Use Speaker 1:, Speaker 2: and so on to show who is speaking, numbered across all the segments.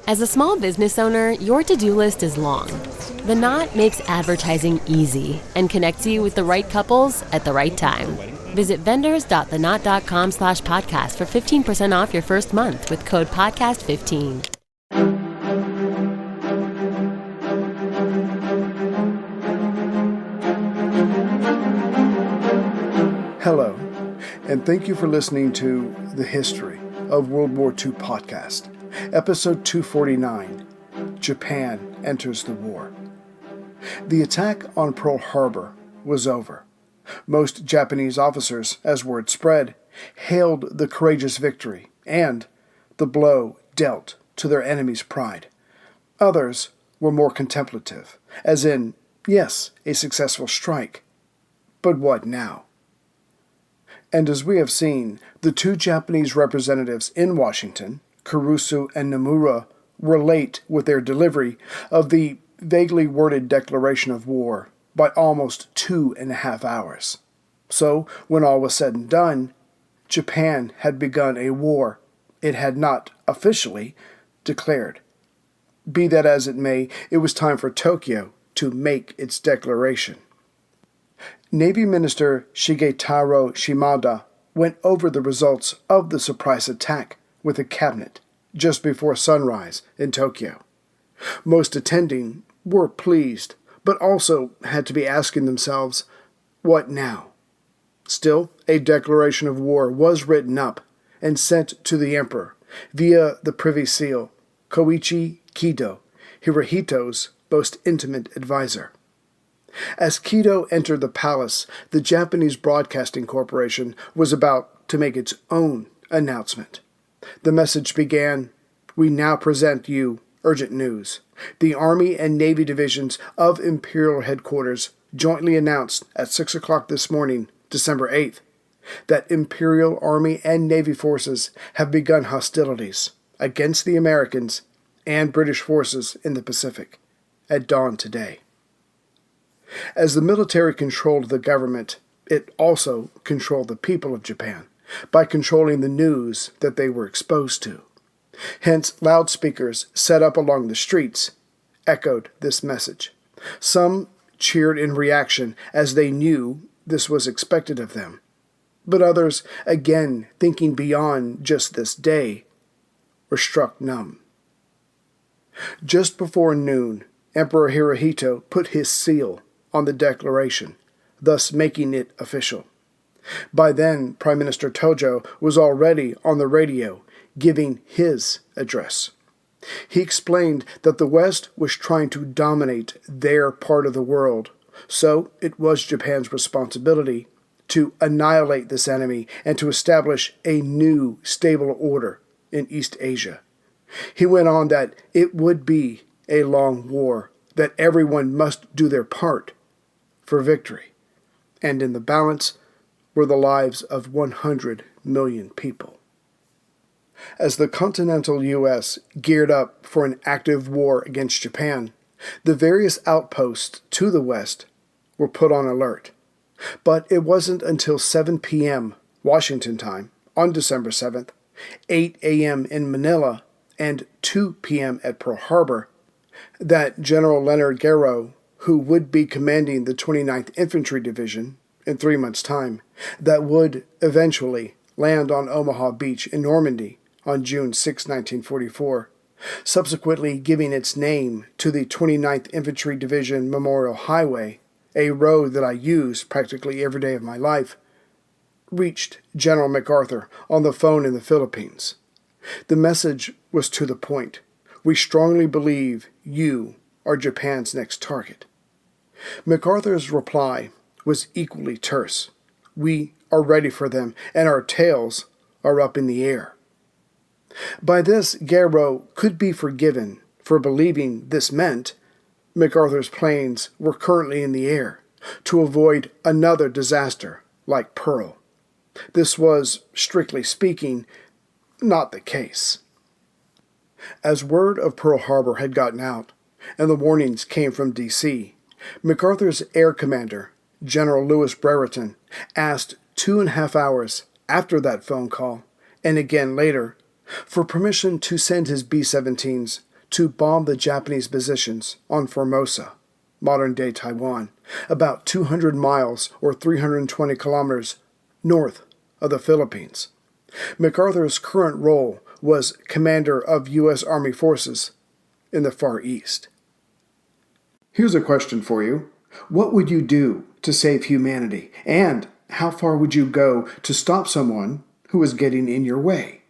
Speaker 1: As a small business owner, your to-do list is long. The Knot makes advertising easy and connects you with the right couples at the right time. Visit vendors.thenot.com/podcast for 15% off your first month with code podcast15.
Speaker 2: Hello, and thank you for listening to The History of World War II podcast, episode 249, Japan Enters the War. The attack on Pearl Harbor was over. Most Japanese officers, as word spread, hailed the courageous victory and the blow dealt to their enemy's pride. Others were more contemplative, as in, yes, a successful strike. But what now? And as we have seen, the two Japanese representatives in Washington, Kurusu and Nomura, were late with their delivery of the vaguely worded declaration of war by almost 2.5 hours. So, when all was said and done, Japan had begun a war it had not officially declared. Be that as it may, it was time for Tokyo to make its declaration. Navy Minister Shigetaro Shimada went over the results of the surprise attack with the cabinet just before sunrise in Tokyo. Most attending were pleased, but also had to be asking themselves, what now? Still, a declaration of war was written up and sent to the emperor via the Privy Seal, Koichi Kido, Hirohito's most intimate advisor. As Kido entered the palace, the Japanese Broadcasting Corporation was about to make its own announcement. The message began, "We now present you urgent news. The Army and Navy divisions of Imperial Headquarters jointly announced at 6 o'clock this morning, December 8th, that Imperial Army and Navy forces have begun hostilities against the Americans and British forces in the Pacific at dawn today." As the military controlled the government, it also controlled the people of Japan by controlling the news that they were exposed to. Hence, loudspeakers set up along the streets echoed this message. Some cheered in reaction as they knew this was expected of them. But others, again thinking beyond just this day, were struck numb. Just before noon, Emperor Hirohito put his seal on the declaration, thus making it official. By then, Prime Minister Tojo was already on the radio giving his address. He explained that the West was trying to dominate their part of the world, so it was Japan's responsibility to annihilate this enemy and to establish a new stable order in East Asia. He went on that it would be a long war, that everyone must do their part for victory, and in the balance were the lives of 100 million people. As the continental U.S. geared up for an active war against Japan, the various outposts to the west were put on alert. But it wasn't until 7 p.m. Washington time on December 7th, 8 a.m. in Manila, and 2 p.m. at Pearl Harbor, that General Leonard Garrow, who would be commanding the 29th Infantry Division in 3 months' time, that would eventually land on Omaha Beach in Normandy on June 6, 1944, subsequently giving its name to the 29th Infantry Division Memorial Highway, a road that I use practically every day of my life, reached General MacArthur on the phone in the Philippines. The message was to the point. "We strongly believe you are Japan's next target." MacArthur's reply was equally terse. "We are ready for them, and our tails are up in the air." By this, Garrow could be forgiven for believing this meant MacArthur's planes were currently in the air to avoid another disaster like Pearl. This was, strictly speaking, not the case. As word of Pearl Harbor had gotten out, and the warnings came from D.C., MacArthur's air commander, General Louis Brereton, asked 2.5 hours after that phone call, and again later, for permission to send his B-17s to bomb the Japanese positions on Formosa, modern-day Taiwan, about 200 miles or 320 kilometers north of the Philippines. MacArthur's current role was commander of U.S. Army forces in the Far East. Here's a question for you. What would you do to save humanity? And how far would you go to stop someone who is getting in your way?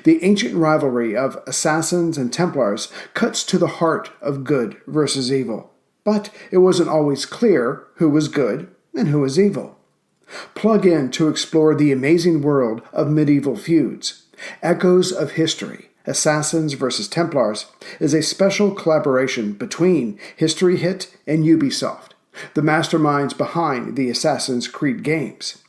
Speaker 2: The ancient rivalry of assassins and Templars cuts to the heart of good versus evil, but it wasn't always clear who was good and who was evil. Plug in to explore the amazing world of medieval feuds. Echoes of History, Assassins vs. Templars is a special collaboration between History Hit and Ubisoft, the masterminds behind the Assassin's Creed games.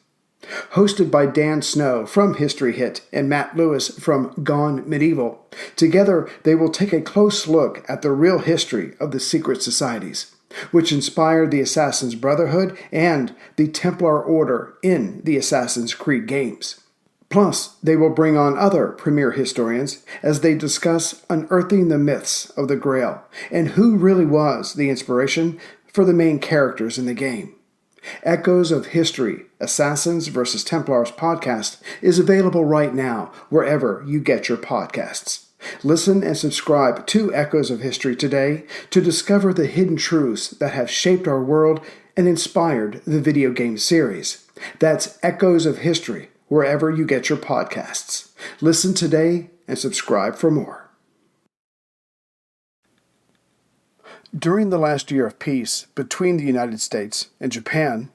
Speaker 2: Hosted by Dan Snow from History Hit and Matt Lewis from Gone Medieval, together they will take a close look at the real history of the secret societies, which inspired the Assassin's Brotherhood and the Templar Order in the Assassin's Creed games. Plus, they will bring on other premier historians as they discuss unearthing the myths of the Grail and who really was the inspiration for the main characters in the game. Echoes of History, Assassins vs. Templars podcast is available right now wherever you get your podcasts. Listen and subscribe to Echoes of History today to discover the hidden truths that have shaped our world and inspired the video game series. That's Echoes of History, wherever you get your podcasts. Listen today and subscribe for more. During the last year of peace between the United States and Japan,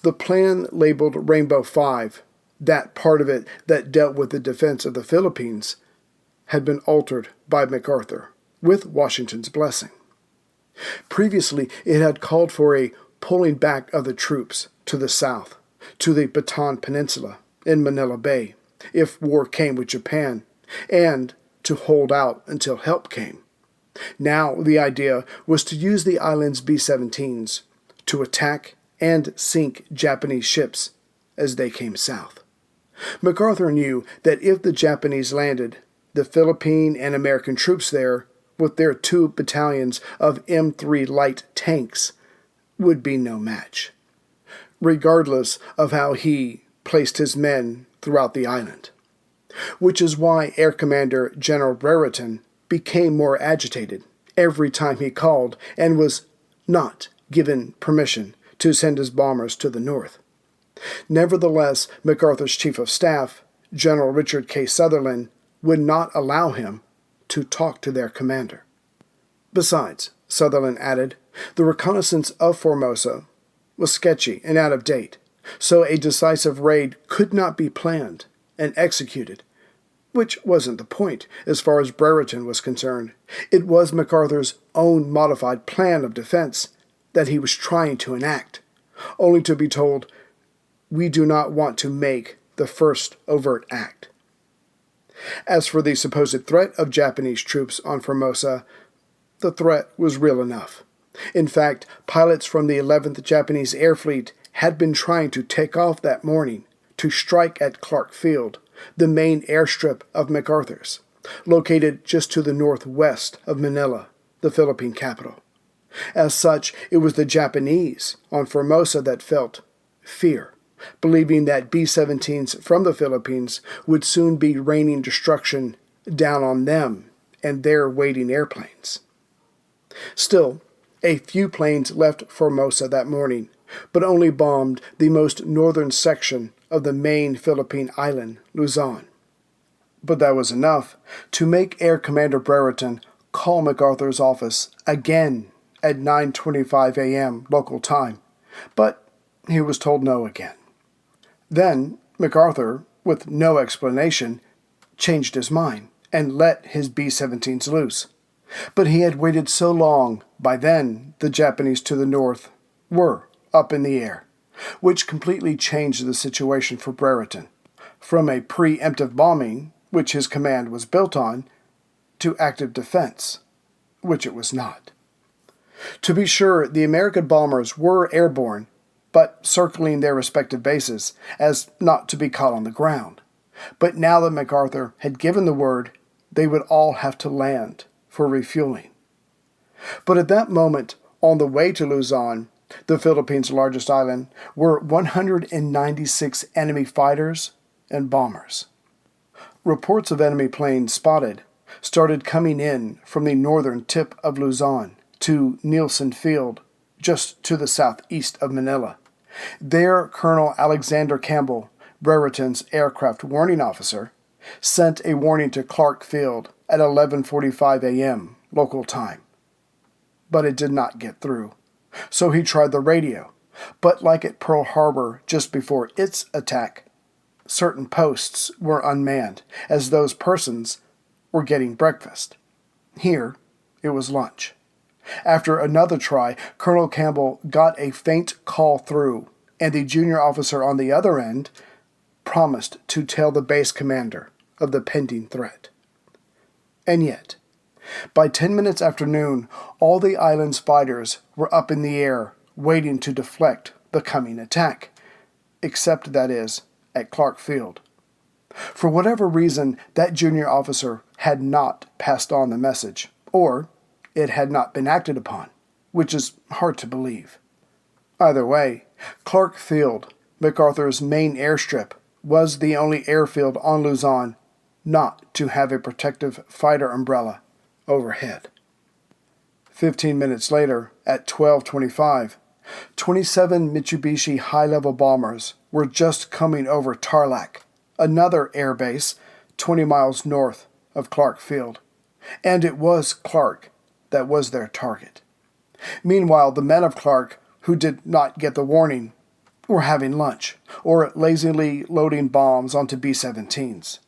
Speaker 2: the plan labeled Rainbow 5, that part of it that dealt with the defense of the Philippines, had been altered by MacArthur, with Washington's blessing. Previously, it had called for a pulling back of the troops to the south, to the Bataan Peninsula in Manila Bay, if war came with Japan, and to hold out until help came. Now the idea was to use the island's B-17s to attack and sink Japanese ships as they came south. MacArthur knew that if the Japanese landed, the Philippine and American troops there, with their 2 battalions of M3 light tanks, would be no match, regardless of how he placed his men throughout the island. Which is why Air Commander General Brereton became more agitated every time he called and was not given permission to send his bombers to the north. Nevertheless, MacArthur's Chief of Staff, General Richard K. Sutherland, would not allow him to talk to their commander. Besides, Sutherland added, the reconnaissance of Formosa was sketchy and out of date, so a decisive raid could not be planned and executed, which wasn't the point as far as Brereton was concerned. It was MacArthur's own modified plan of defense that he was trying to enact, only to be told, we do not want to make the first overt act. As for the supposed threat of Japanese troops on Formosa, the threat was real enough. In fact, pilots from the 11th Japanese Air Fleet had been trying to take off that morning to strike at Clark Field, the main airstrip of MacArthur's, located just to the northwest of Manila, the Philippine capital. As such, it was the Japanese on Formosa that felt fear, believing that B-17s from the Philippines would soon be raining destruction down on them and their waiting airplanes. Still, a few planes left Formosa that morning, but only bombed the most northern section of the main Philippine island, Luzon. But that was enough to make Air Commander Brereton call MacArthur's office again at 9:25 a.m. local time, but he was told no again. Then MacArthur, with no explanation, changed his mind and let his B-17s loose. But he had waited so long, by then the Japanese to the north were up in the air, which completely changed the situation for Brereton, from a preemptive bombing, which his command was built on, to active defense, which it was not. To be sure, the American bombers were airborne, but circling their respective bases, as not to be caught on the ground. But now that MacArthur had given the word, they would all have to land for refueling. But at that moment, on the way to Luzon, the Philippines' largest island, were 196 enemy fighters and bombers. Reports of enemy planes spotted started coming in from the northern tip of Luzon to Nielsen Field, just to the southeast of Manila. There, Colonel Alexander Campbell, Brereton's aircraft warning officer, sent a warning to Clark Field at 11:45 a.m. local time. But it did not get through. So he tried the radio. But like at Pearl Harbor just before its attack, certain posts were unmanned, as those persons were getting breakfast. Here, it was lunch. After another try, Colonel Campbell got a faint call through, and the junior officer on the other end promised to tell the base commander of the pending threat. And yet, by 10 minutes after noon, all the island's fighters were up in the air, waiting to deflect the coming attack, except, that is, at Clark Field. For whatever reason, that junior officer had not passed on the message, or it had not been acted upon, which is hard to believe. Either way, Clark Field, MacArthur's main airstrip, was the only airfield on Luzon not to have a protective fighter umbrella overhead. 15 minutes later, at 12:25, 27 Mitsubishi high-level bombers were just coming over Tarlac, another air base 20 miles north of Clark Field, and it was Clark that was their target. Meanwhile, the men of Clark, who did not get the warning, were having lunch, or lazily loading bombs onto B-17s.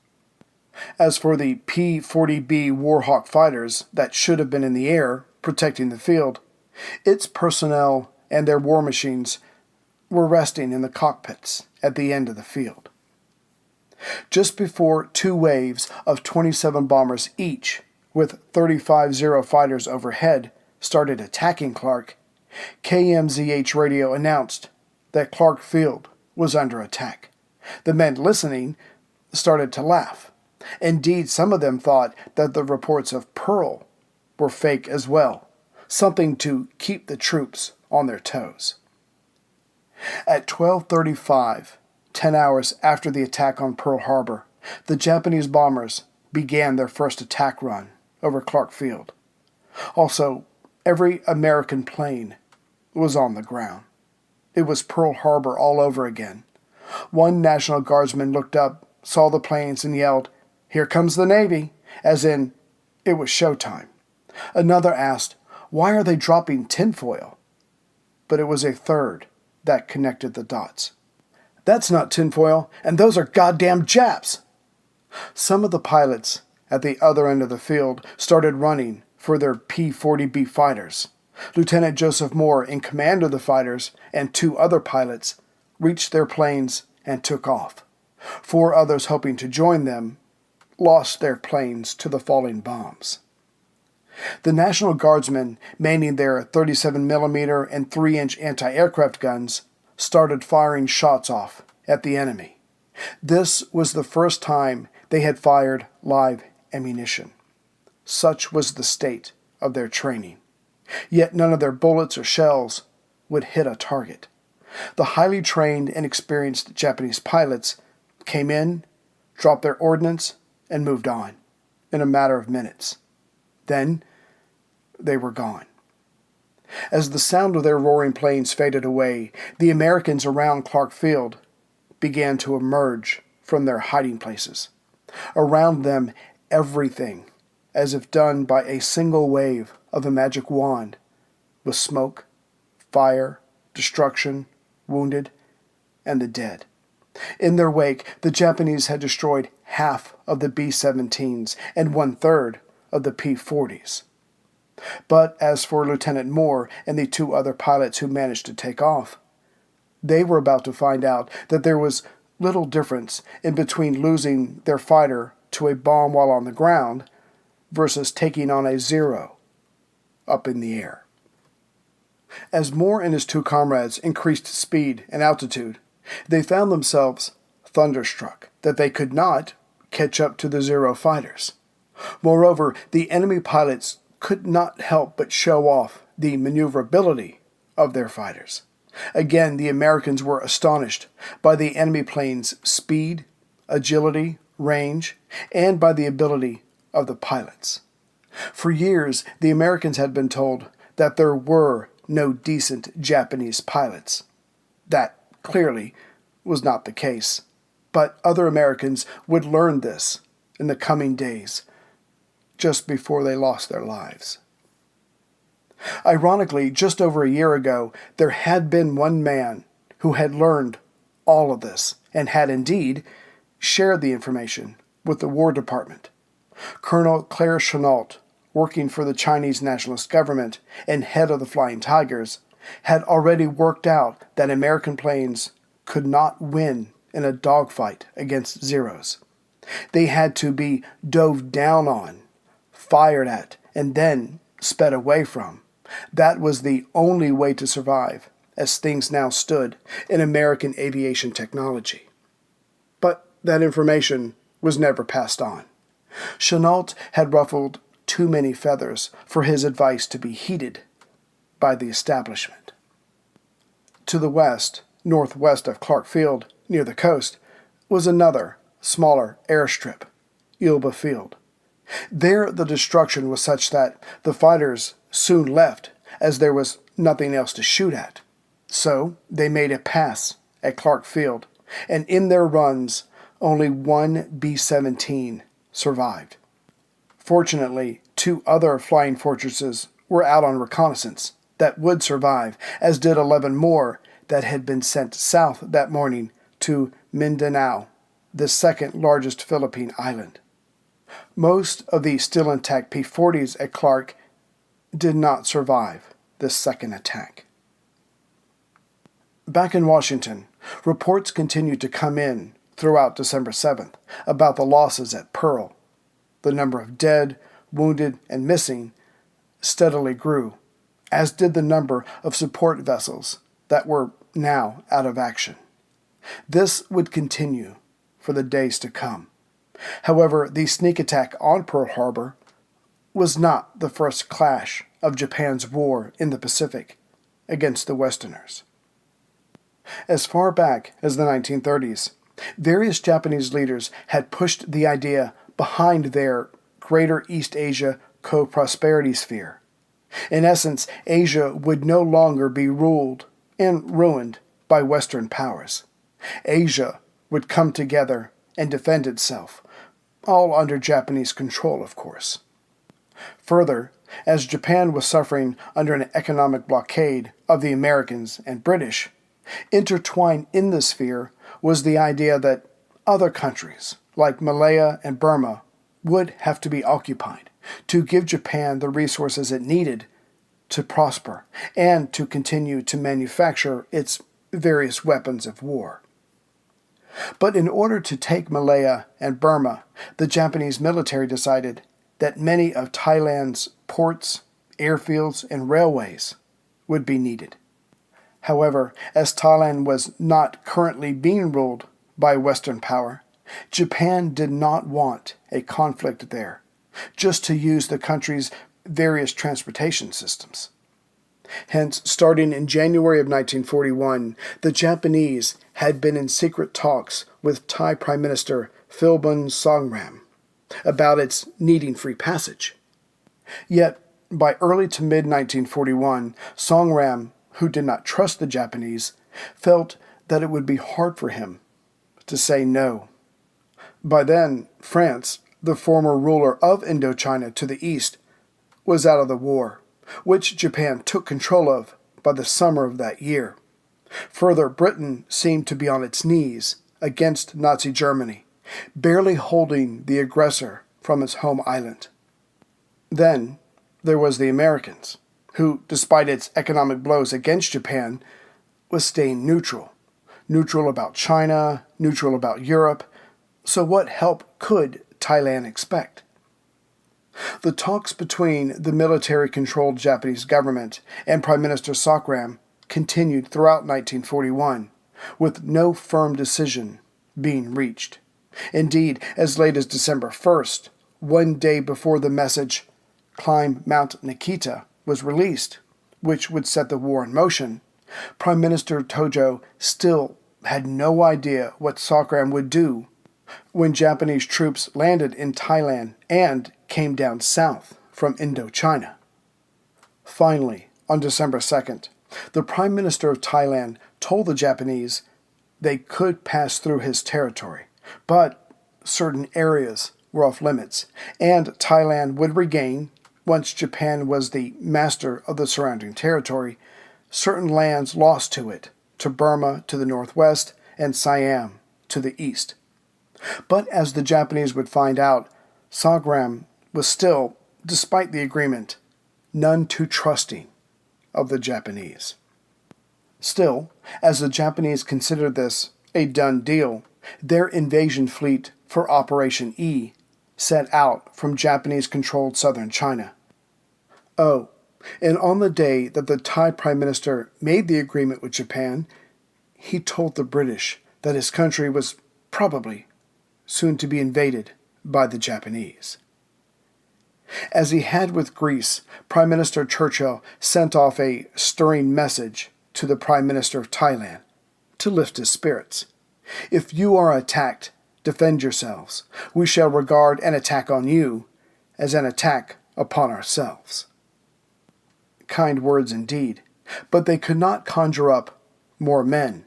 Speaker 2: As for the P-40B Warhawk fighters that should have been in the air, protecting the field, its personnel and their war machines were resting in the cockpits at the end of the field. Just before two waves of 27 bombers each, with 35 Zero fighters overhead, started attacking Clark, KMZH radio announced that Clark Field was under attack. The men listening started to laugh. Indeed, some of them thought that the reports of Pearl were fake as well, something to keep the troops on their toes. At 12:35, 10 hours after the attack on Pearl Harbor, the Japanese bombers began their first attack run over Clark Field. Also, every American plane was on the ground. It was Pearl Harbor all over again. One National Guardsman looked up, saw the planes, and yelled, "Here comes the Navy," as in, it was showtime. Another asked, "Why are they dropping tinfoil?" But it was a third that connected the dots. "That's not tinfoil, and those are goddamn Japs!" Some of the pilots at the other end of the field started running for their P-40B fighters. Lieutenant Joseph Moore, in command of the fighters, and two other pilots, reached their planes and took off. Four others hoping to join them lost their planes to the falling bombs. The National Guardsmen, manning their 37mm and 3-inch anti-aircraft guns, started firing shots off at the enemy. This was the first time they had fired live ammunition. Such was the state of their training. Yet none of their bullets or shells would hit a target. The highly trained and experienced Japanese pilots came in, dropped their ordnance, and moved on in a matter of minutes. Then they were gone. As the sound of their roaring planes faded away, the Americans around Clark Field began to emerge from their hiding places. Around them, everything, as if done by a single wave of a magic wand, was smoke, fire, destruction, wounded, and the dead. In their wake, the Japanese had destroyed half of the B-17s and 1/3 of the P-40s. But as for Lieutenant Moore and the two other pilots who managed to take off, they were about to find out that there was little difference in between losing their fighter to a bomb while on the ground versus taking on a Zero up in the air. As Moore and his two comrades increased speed and altitude, they found themselves thunderstruck that they could not catch up to the Zero fighters. Moreover, the enemy pilots could not help but show off the maneuverability of their fighters. Again, the Americans were astonished by the enemy planes' speed, agility, range, and by the ability of the pilots. For years, the Americans had been told that there were no decent Japanese pilots. That clearly was not the case, but other Americans would learn this in the coming days, just before they lost their lives. Ironically, just over a year ago, there had been one man who had learned all of this and had indeed shared the information with the War Department. Colonel Claire Chennault, working for the Chinese nationalist government and head of the Flying Tigers, had already worked out that American planes could not win in a dogfight against Zeros. They had to be dove down on, fired at, and then sped away from. That was the only way to survive, as things now stood in American aviation technology. But that information was never passed on. Chennault had ruffled too many feathers for his advice to be heeded by the establishment. To the west, northwest of Clark Field, near the coast, was another, smaller airstrip, Elba Field. There the destruction was such that the fighters soon left, as there was nothing else to shoot at. So they made a pass at Clark Field, and in their runs, only one B-17 survived. Fortunately, 2 other flying fortresses were out on reconnaissance that would survive, as did 11 more that had been sent south that morning to Mindanao, the second largest Philippine island. Most of the still intact P-40s at Clark did not survive this second attack. Back in Washington, reports continued to come in throughout December 7th about the losses at Pearl. The number of dead, wounded, and missing steadily grew, as did the number of support vessels that were now out of action. This would continue for the days to come. However, the sneak attack on Pearl Harbor was not the first clash of Japan's war in the Pacific against the Westerners. As far back as the 1930s, various Japanese leaders had pushed the idea behind their Greater East Asia Co-Prosperity Sphere. In essence, Asia would no longer be ruled and ruined by Western powers. Asia would come together and defend itself, all under Japanese control, of course. Further, as Japan was suffering under an economic blockade of the Americans and British, intertwined in the sphere was the idea that other countries, like Malaya and Burma, would have to be occupied to give Japan the resources it needed to prosper and to continue to manufacture its various weapons of war. But in order to take Malaya and Burma, the Japanese military decided that many of Thailand's ports, airfields, and railways would be needed. However, as Thailand was not currently being ruled by Western power, Japan did not want a conflict there, just to use the country's various transportation systems. Hence, starting in January of 1941, the Japanese had been in secret talks with Thai Prime Minister Philbin Songram about its needing free passage. Yet, by early to mid-1941, Songram, who did not trust the Japanese, felt that it would be hard for him to say no. By then, France, the former ruler of Indochina to the east, was out of the war, which Japan took control of by the summer of that year. Further, Britain seemed to be on its knees against Nazi Germany, barely holding the aggressor from its home island. Then there was the Americans, who, despite its economic blows against Japan, was staying neutral. Neutral about China, neutral about Europe. So what help could Thailand expect? The talks between the military-controlled Japanese government and Prime Minister Songram continued throughout 1941, with no firm decision being reached. Indeed, as late as December 1st, one day before the message, "Climb Mount Nikita," was released, which would set the war in motion, Prime Minister Tojo still had no idea what Sagram would do when Japanese troops landed in Thailand and came down south from Indochina. Finally, on December 2nd, the Prime Minister of Thailand told the Japanese they could pass through his territory, but certain areas were off limits, and Thailand would regain, once Japan was the master of the surrounding territory, certain lands lost to it, to Burma to the northwest and Siam to the east. But as the Japanese would find out, Sagram was still, despite the agreement, none too trusting of the Japanese. Still, as the Japanese considered this a done deal, their invasion fleet for Operation E set out from Japanese-controlled southern China. Oh, and on the day that the Thai Prime Minister made the agreement with Japan, he told the British that his country was probably soon to be invaded by the Japanese. As he had with Greece, Prime Minister Churchill sent off a stirring message to the Prime Minister of Thailand to lift his spirits. "If you are attacked, defend yourselves. We shall regard an attack on you as an attack upon ourselves." Kind words indeed, but they could not conjure up more men,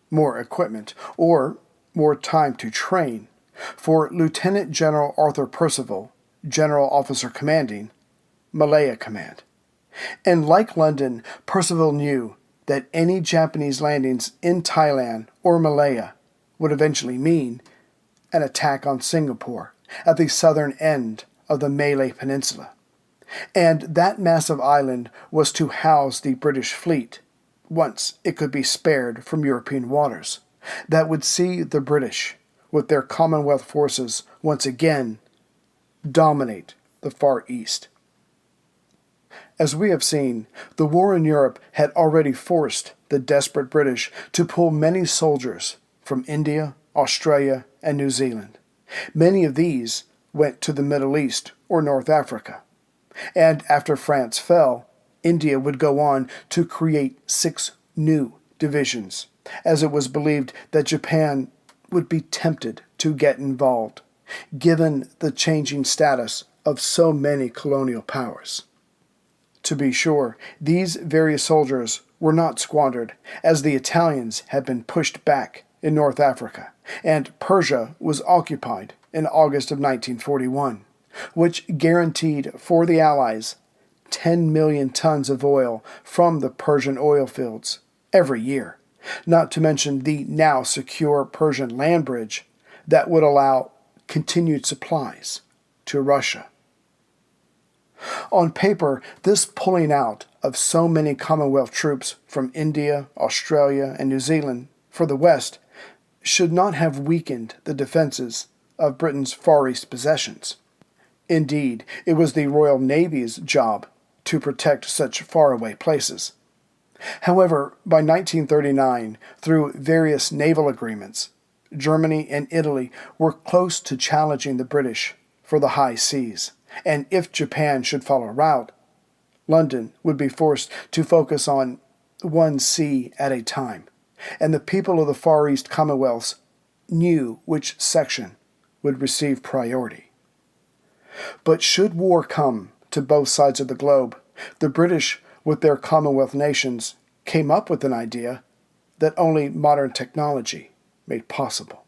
Speaker 2: more equipment, or more time to train, for Lieutenant General Arthur Percival, General Officer Commanding, Malaya Command. And like London, Percival knew that any Japanese landings in Thailand or Malaya would eventually mean an attack on Singapore at the southern end of the Malay Peninsula. And that massive island was to house the British fleet, once it could be spared from European waters, that would see the British, with their Commonwealth forces, once again dominate the Far East. As we have seen, the war in Europe had already forced the desperate British to pull many soldiers from India, Australia, and New Zealand. Many of these went to the Middle East or North Africa. And after France fell, India would go on to create 6 new divisions, as it was believed that Japan would be tempted to get involved, given the changing status of so many colonial powers. To be sure, these various soldiers were not squandered, as the Italians had been pushed back in North Africa, and Persia was occupied in August of 1941, which guaranteed for the Allies 10 million tons of oil from the Persian oil fields every year, not to mention the now secure Persian land bridge that would allow continued supplies to Russia. On paper, this pulling out of so many Commonwealth troops from India, Australia, and New Zealand for the West should not have weakened the defenses of Britain's Far East possessions. Indeed, it was the Royal Navy's job to protect such faraway places. However, by 1939, through various naval agreements, Germany and Italy were close to challenging the British for the high seas, and if Japan should follow route, London would be forced to focus on one sea at a time, and the people of the Far East Commonwealths knew which section would receive priority. But should war come to both sides of the globe, the British, with their Commonwealth nations, came up with an idea that only modern technology made possible.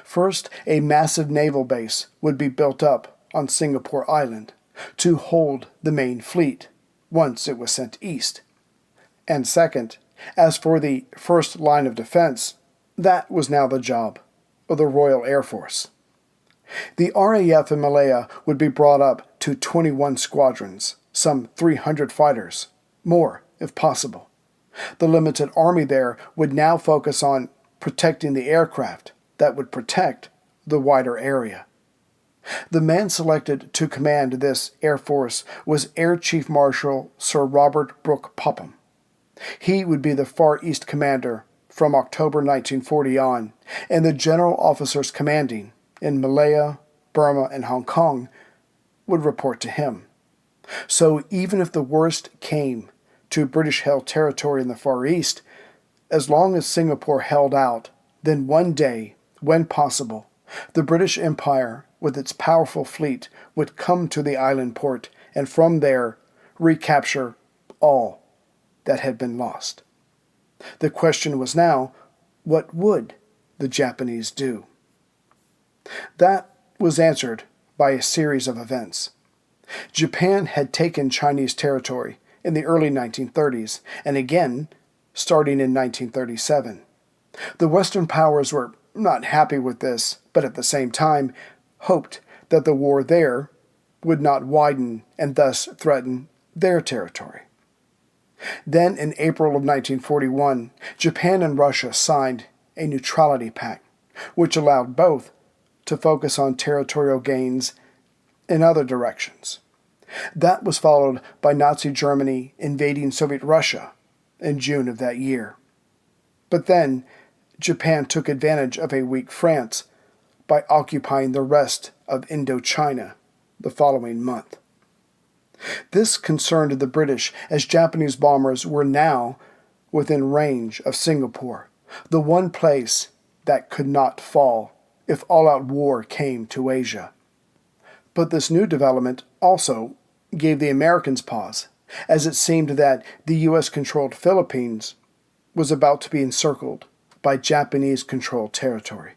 Speaker 2: First, a massive naval base would be built up on Singapore Island to hold the main fleet once it was sent east. And second, as for the first line of defense, that was now the job of the Royal Air Force. The RAF in Malaya would be brought up to 21 squadrons, some 300 fighters, more if possible. The limited army there would now focus on protecting the aircraft that would protect the wider area. The man selected to command this Air Force was Air Chief Marshal Sir Robert Brooke Popham. He would be the Far East commander from October 1940 on, and the general officers commanding in Malaya, Burma, and Hong Kong would report to him. So even if the worst came to British-held territory in the Far East, as long as Singapore held out, then one day, when possible, the British Empire, with its powerful fleet, would come to the island port and from there recapture all that had been lost. The question was now, what would the Japanese do? That was answered by a series of events. Japan had taken Chinese territory in the early 1930s, and again starting in 1937. The Western powers were not happy with this, but at the same time hoped that the war there would not widen and thus threaten their territory. Then in April of 1941, Japan and Russia signed a neutrality pact, which allowed both to focus on territorial gains in other directions. That was followed by Nazi Germany invading Soviet Russia in June of that year. But then Japan took advantage of a weak France by occupying the rest of Indochina the following month. This concerned the British, as Japanese bombers were now within range of Singapore, the one place that could not fall if all-out war came to Asia. But this new development also gave the Americans pause, as it seemed that the U.S.-controlled Philippines was about to be encircled by Japanese-controlled territory,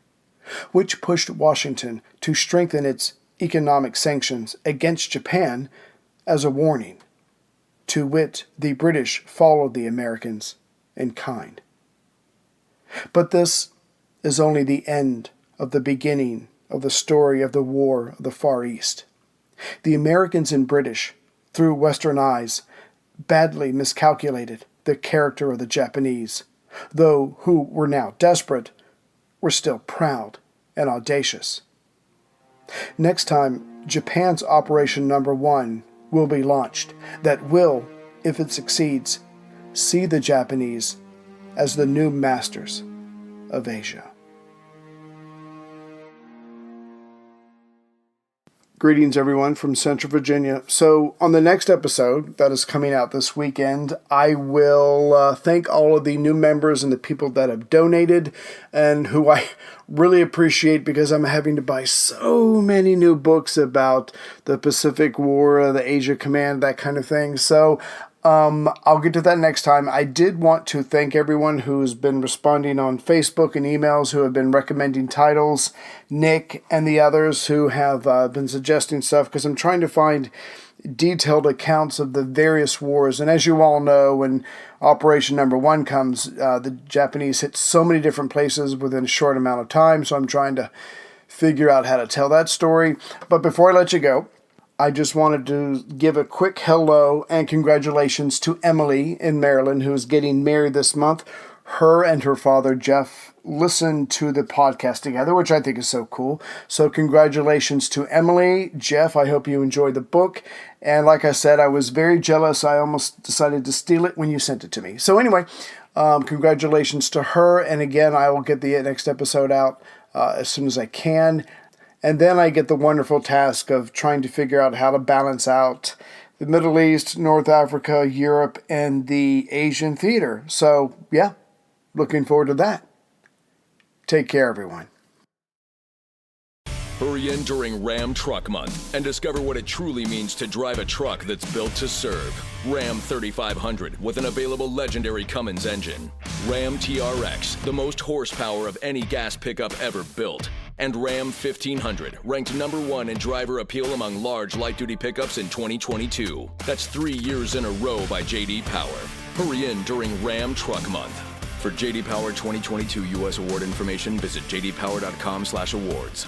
Speaker 2: which pushed Washington to strengthen its economic sanctions against Japan as a warning. To wit, the British followed the Americans in kind. But this is only the end of the beginning of the story of the War of the Far East. The Americans and British, through Western eyes, badly miscalculated the character of the Japanese, though who were now desperate, were still proud and audacious. Next time, Japan's Operation Number 1 will be launched that will, if it succeeds, see the Japanese as the new masters of Asia. Greetings, everyone, from Central Virginia. So on the next episode that is coming out this weekend, I will thank all of the new members and the people that have donated and who I really appreciate, because I'm having to buy so many new books about the Pacific War, the Asia Command, that kind of thing. So I'll get to that next time. I did want to thank everyone who's been responding on Facebook and emails, who have been recommending titles, Nick and the others who have been suggesting stuff, because I'm trying to find detailed accounts of the various wars. And as you all know, when Operation Number 1 comes, the Japanese hit so many different places within a short amount of time, so I'm trying to figure out how to tell that story. But before I let you go, I just wanted to give a quick hello and congratulations to Emily in Maryland, who is getting married this month. Her and her father, Jeff, listened to the podcast together, which I think is so cool. So congratulations to Emily. Jeff, I hope you enjoyed the book. And like I said, I was very jealous. I almost decided to steal it when you sent it to me. So anyway, congratulations to her. And again, I will get the next episode out as soon as I can. And then I get the wonderful task of trying to figure out how to balance out the Middle East, North Africa, Europe, and the Asian theater. So, yeah, looking forward to that. Take care, everyone.
Speaker 3: Hurry in during Ram Truck Month and discover what it truly means to drive a truck that's built to serve. Ram 3500 with an available legendary Cummins engine. Ram TRX, the most horsepower of any gas pickup ever built. And Ram 1500, ranked number 1 in driver appeal among large light-duty pickups in 2022. That's 3 years in a row by J.D. Power. Hurry in during Ram Truck Month. For J.D. Power 2022 U.S. award information, visit jdpower.com/awards.